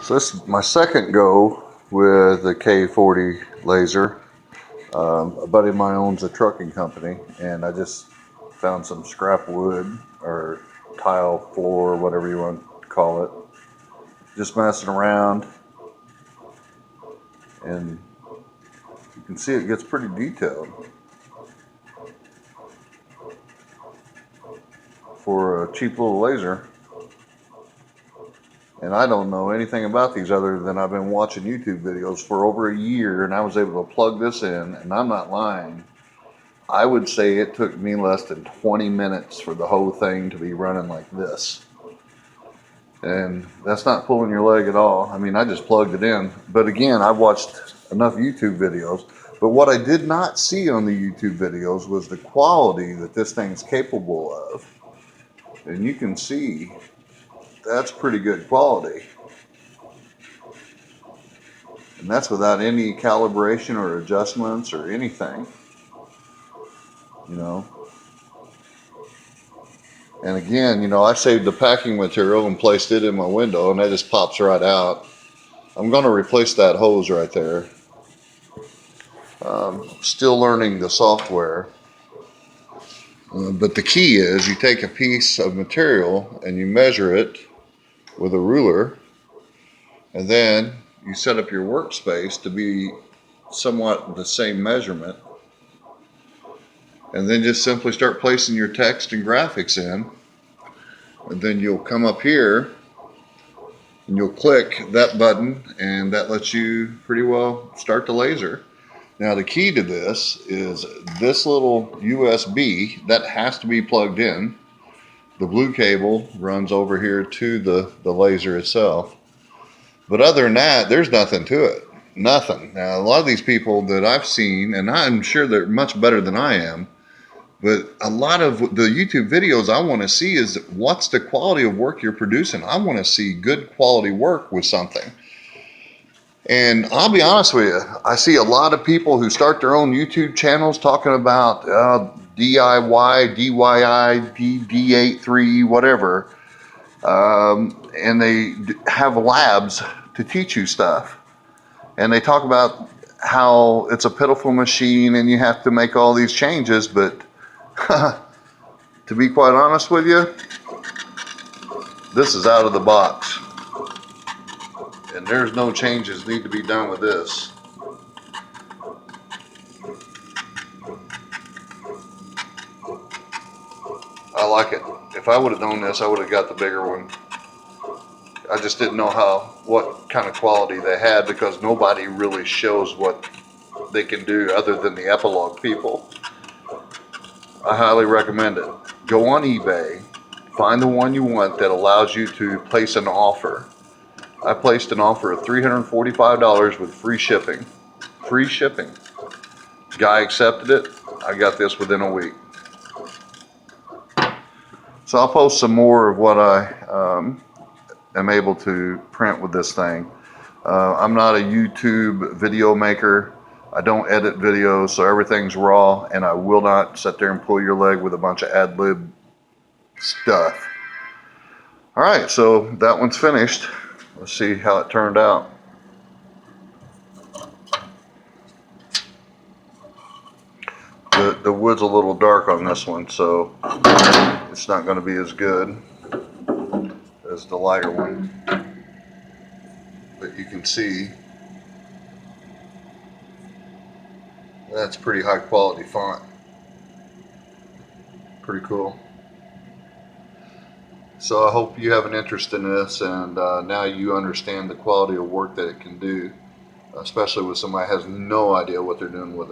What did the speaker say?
So this is my second go with the K40 laser. A buddy of mine owns a trucking company, and I just found some scrap wood or tile floor, whatever you want to call it. Just messing around, and you can see it gets pretty detailed for a cheap little laser. And I don't know anything about these other than I've been watching YouTube videos for over a year, and I was able to plug this in, and I'm not lying. I would say it took me less than 20 minutes for the whole thing to be running like this. And that's not pulling your leg at all. I mean, I just plugged it in. But again, I've watched enough YouTube videos. But what I did not see on the YouTube videos was the quality that this thing's capable of. And you can see that's pretty good quality. And that's without any calibration or adjustments or anything, you know. And again, you know, I saved the packing material and placed it in my window, and that just pops right out. I'm going to replace that hose right there. Still learning the software. But the key is you take a piece of material and you measure it with a ruler, and then you set up your workspace to be somewhat the same measurement, and then just simply start placing your text and graphics in, and then you'll come up here and you'll click that button, and that lets you pretty well start the laser. Now the key to this is this little USB that has to be plugged in. The blue cable runs over here to the laser itself. But other than that, there's nothing to it. Nothing. Now, a lot of these people that I've seen, and I'm sure they're much better than I am, but a lot of the YouTube videos I want to see is what's the quality of work you're producing. I want to see good quality work with something. And I'll be honest with you, I see a lot of people who start their own YouTube channels talking about DIY, DIY, D83, whatever. And they have labs to teach you stuff. And they talk about how it's a pitiful machine and you have to make all these changes, but to be quite honest with you, this is out of the box. And there's no changes need to be done with this. I like it. If I would have known this, I would have got the bigger one. I just didn't know what kind of quality they had, because nobody really shows what they can do other than the epilogue people. I highly recommend it. Go on eBay, find the one you want that allows you to place an offer. I placed an offer of $345 with free shipping. Free shipping. Guy accepted it. I got this within a week. So I'll post some more of what I am able to print with this thing. I'm not a YouTube video maker. I don't edit videos, so everything's raw, and I will not sit there and pull your leg with a bunch of ad-lib stuff. All right, so that one's finished. Let's see how it turned out. The wood's a little dark on this one, so it's not going to be as good as the lighter one. But you can see that's pretty high quality font. Pretty cool. So I hope you have an interest in this, and now you understand the quality of work that it can do, especially with somebody who has no idea what they're doing with it.